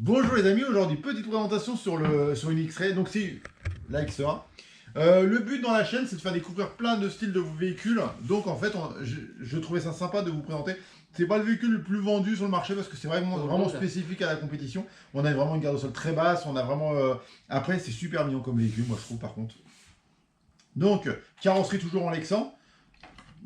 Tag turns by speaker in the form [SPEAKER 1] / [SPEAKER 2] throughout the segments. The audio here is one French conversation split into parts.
[SPEAKER 1] Bonjour les amis, aujourd'hui petite présentation sur une X-Ray, donc c'est la X1. Le but dans la chaîne c'est de faire découvrir plein de styles de véhicules, donc en fait je trouvais ça sympa de vous présenter. C'est pas le véhicule le plus vendu sur le marché parce que c'est vraiment spécifique à la compétition. On a vraiment une garde au sol très basse, on a vraiment... Après c'est super mignon comme véhicule, moi je trouve par contre. Donc carrosserie toujours en Lexan.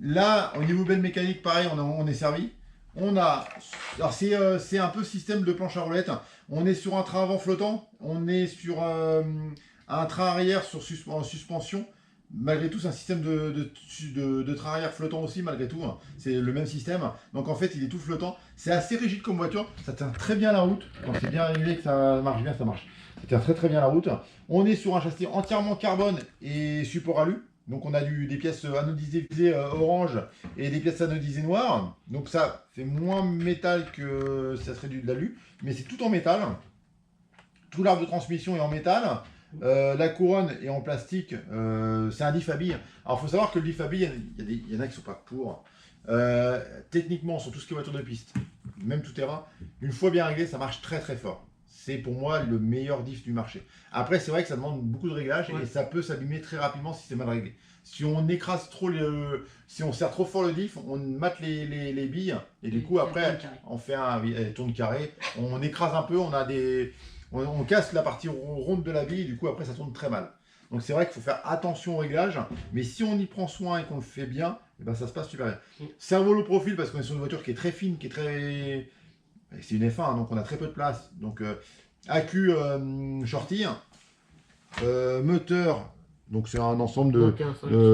[SPEAKER 1] Là au niveau belle mécanique pareil on est servi. On a, alors c'est un peu système de planche à roulettes. On est sur un train avant flottant, on est sur un train arrière en suspension. Malgré tout, c'est un système de train arrière flottant aussi, malgré tout. Hein. C'est le même système. Donc en fait, il est tout flottant. C'est assez rigide comme voiture. Ça tient très bien la route. Quand c'est bien réglé, que ça marche bien, ça marche. Ça tient très bien la route. On est sur un châssis entièrement carbone et support alu. Donc on a des pièces anodisées orange et des pièces anodisées noires. Donc ça fait moins métal que ça serait de l'alu, mais c'est tout en métal. Tout l'arbre de transmission est en métal. La couronne est en plastique. C'est un Diffabille. Alors il faut savoir que le Diffabille, il y en a qui ne sont pas pour. Techniquement, sur tout ce qui est voiture de piste, même tout terrain, une fois bien réglé, ça marche très fort. C'est pour moi le meilleur diff du marché. Après, c'est vrai que ça demande beaucoup de réglages et ça peut s'abîmer très rapidement si c'est mal réglé. Si on écrase trop, si on serre trop fort le diff, on mate les billes et du coup après on fait un tourne carré, on écrase un peu, on casse la partie ronde de la bille et du coup après ça tourne très mal. Donc c'est vrai qu'il faut faire attention au réglage, mais si on y prend soin et qu'on le fait bien, et ben ça se passe super bien. Cerveau low profil parce qu'on est sur une voiture qui est très fine, qui est très... C'est une F1, donc on a très peu de place. Donc accu shorty, moteur, donc c'est un ensemble de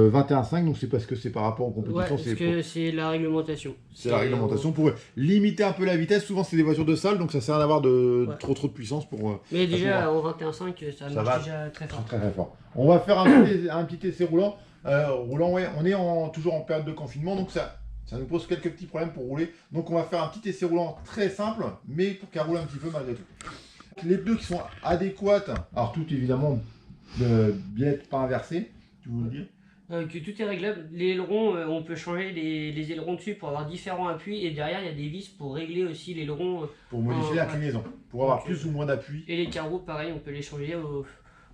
[SPEAKER 1] 21,5, donc c'est parce que c'est par rapport aux compétitions.
[SPEAKER 2] Ouais, parce que c'est la réglementation.
[SPEAKER 1] C'est la réglementation pour limiter un peu la vitesse. Souvent c'est des voitures de salle, donc ça sert à d'avoir trop de puissance pour...
[SPEAKER 2] Mais déjà en 21,5 ça marche déjà très fort.
[SPEAKER 1] Très fort. On va faire un petit essai roulant. On est toujours en période de confinement, donc ça nous pose quelques petits problèmes pour rouler. Donc on va faire un petit essai roulant très simple, mais pour qu'elle roule un petit peu malgré tout. Les pneus qui sont adéquates, alors tout évidemment bien pas inversé, tu veux le dire
[SPEAKER 2] que tout est réglable. Les ailerons, on peut changer les ailerons dessus pour avoir différents appuis. Et derrière, il y a des vis pour régler aussi l'aileron.
[SPEAKER 1] Pour modifier l'inclinaison, pour avoir plus ou moins d'appui.
[SPEAKER 2] Et les carreaux, pareil, on peut les changer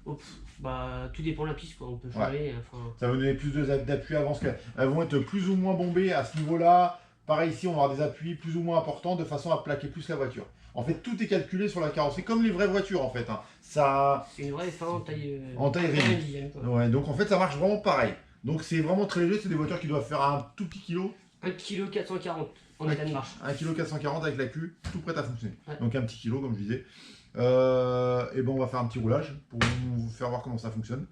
[SPEAKER 2] tout dépend de la piste, quoi. On peut changer.
[SPEAKER 1] Ça va donner plus d'appui avant, elles vont être plus ou moins bombées à ce niveau-là. Pareil ici, on va avoir des appuis plus ou moins importants de façon à plaquer plus la voiture. En fait, tout est calculé sur la carrosserie, comme les vraies voitures en fait. Hein.
[SPEAKER 2] C'est une vraie F1 en taille
[SPEAKER 1] réduite. Ouais, donc en fait, ça marche vraiment pareil. Donc c'est vraiment très léger, c'est des voitures qui doivent faire un tout petit kilo.
[SPEAKER 2] 1,440 kg en état de marche.
[SPEAKER 1] 1,440 kg avec la queue, tout prêt à fonctionner.
[SPEAKER 2] Ouais.
[SPEAKER 1] Donc un petit kilo, comme je disais. Et ben on va faire un petit roulage pour vous faire voir comment ça fonctionne.